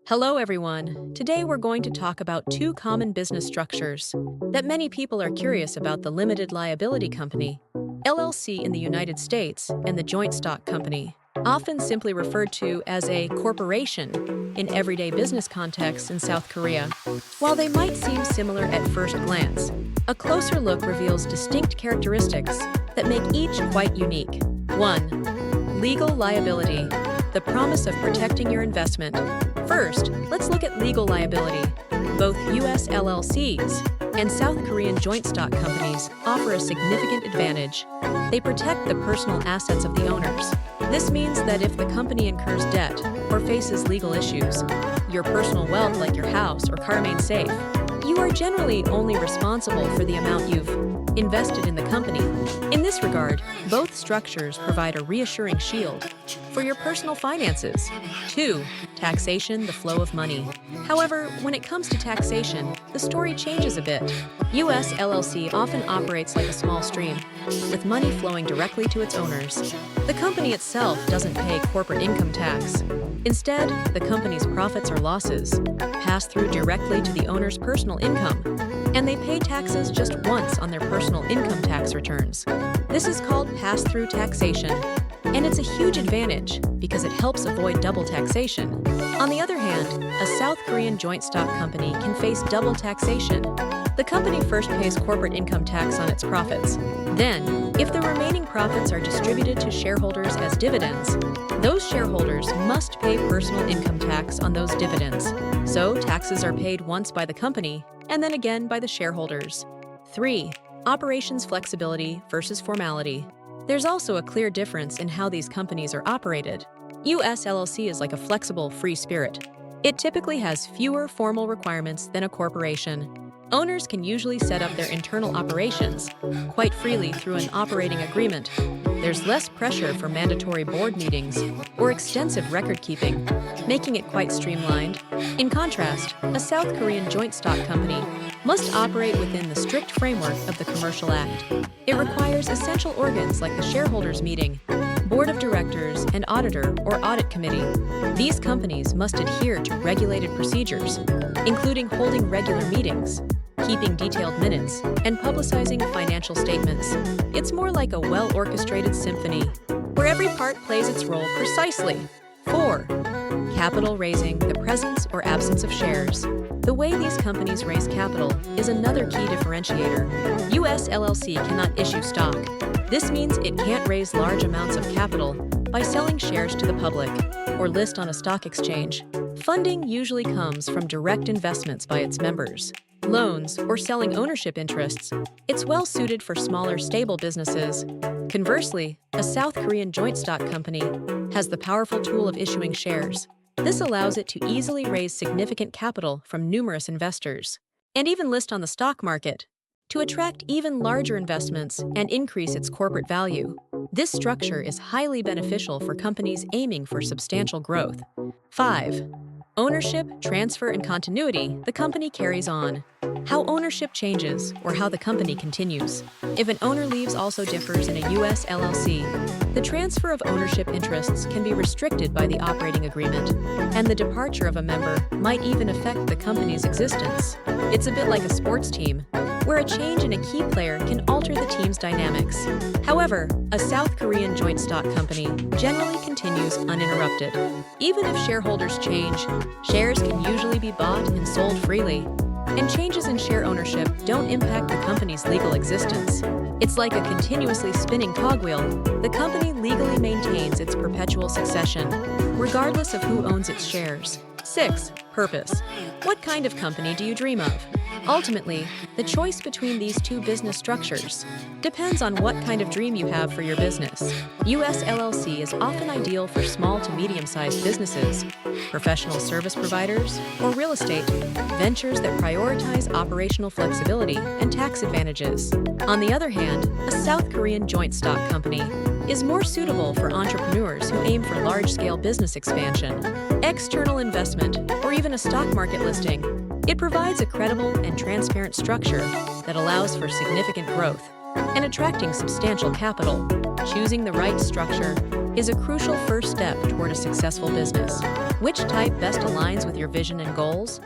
Hello, everyone. Today we're going to talk about two common business structures that many people are curious about: the limited liability company, LLC in the United States, and the joint stock company, often simply referred to as a corporation in everyday business contexts in South Korea. While they might seem similar at first glance, a closer look reveals distinct characteristics that make each quite unique. 1. Legal liability, the promise of protecting your investment. First, let's look at legal liability. Both U.S. LLCs and South Korean joint stock companies offer a significant advantage. They protect the personal assets of the owners. This means that if the company incurs debt or faces legal issues, your personal wealth like your house or car remains safe. You are generally only responsible for the amount you've invested in the company. In this regard, both structures provide a reassuring shield for your personal finances. 2. Taxation, the flow of money. However, when it comes to taxation, the story changes a bit. U.S. LLC often operates like a small stream, with money flowing directly to its owners. The company itself doesn't pay corporate income tax. Instead, the company's profits or losses pass through directly to the owner's personal income, and they pay taxes just once on their personal income tax returns. This is called pass-through taxation, and it's a huge advantage because it helps avoid double taxation. On the other hand, a South Korean joint stock company can face double taxation. The company first pays corporate income tax on its profits. Then, if the remaining profits are distributed to shareholders as dividends, those shareholders must pay personal income tax on those dividends. So, taxes are paid once by the company and then again by the shareholders. 3. Operations flexibility versus formality. There's also a clear difference in how these companies are operated. U.S. LLC is like a flexible, free spirit. It typically has fewer formal requirements than a corporation. Owners can usually set up their internal operations quite freely through an operating agreement. There's less pressure for mandatory board meetings or extensive record keeping, making it quite streamlined. In contrast, a South Korean joint stock company must operate within the strict framework of the Commercial Act. It requires essential organs like the shareholders' meeting, board of directors, and auditor or audit committee. These companies must adhere to regulated procedures, including holding regular meetings, keeping detailed minutes, and publicizing financial statements. It's more like a well-orchestrated symphony, where every part plays its role precisely. 4. Capital raising, the presence or absence of shares. The way these companies raise capital is another key differentiator. U.S. LLC cannot issue stock. This means it can't raise large amounts of capital by selling shares to the public or list on a stock exchange. Funding usually comes from direct investments by its members, loans, or selling ownership interests. It's well suited for smaller, stable businesses. Conversely, a South Korean joint stock company has the powerful tool of issuing shares. This allows it to easily raise significant capital from numerous investors and even list on the stock market to attract even larger investments and increase its corporate value. This structure is highly beneficial for companies aiming for substantial growth. 5. Ownership, transfer, and continuity. The company carries on. How ownership changes or how the company continues. If an owner leaves also differs in a U.S. LLC. The transfer of ownership interests can be restricted by the operating agreement, and the departure of a member might even affect the company's existence. It's a bit like a sports team, where a change in a key player can alter the team's dynamics. However, a South Korean joint stock company generally continues uninterrupted. Even if shareholders change, shares can usually be bought and sold freely, and changes in share ownership don't impact the company's legal existence. It's like a continuously spinning cogwheel. The company legally maintains its perpetual succession, regardless of who owns its shares. 6. Purpose. What kind of company do you dream of? Ultimately, the choice between these two business structures depends on what kind of dream you have for your business. U.S. LLC is often ideal for small to medium-sized businesses, professional service providers, or real estate ventures that prioritize operational flexibility and tax advantages. On the other hand, a South Korean joint stock company is more suitable for entrepreneurs who aim for large-scale business expansion, external investment, or even a stock market listing. It provides a credible and transparent structure that allows for significant growth and attracting substantial capital. Choosing the right structure is a crucial first step toward a successful business. Which type best aligns with your vision and goals?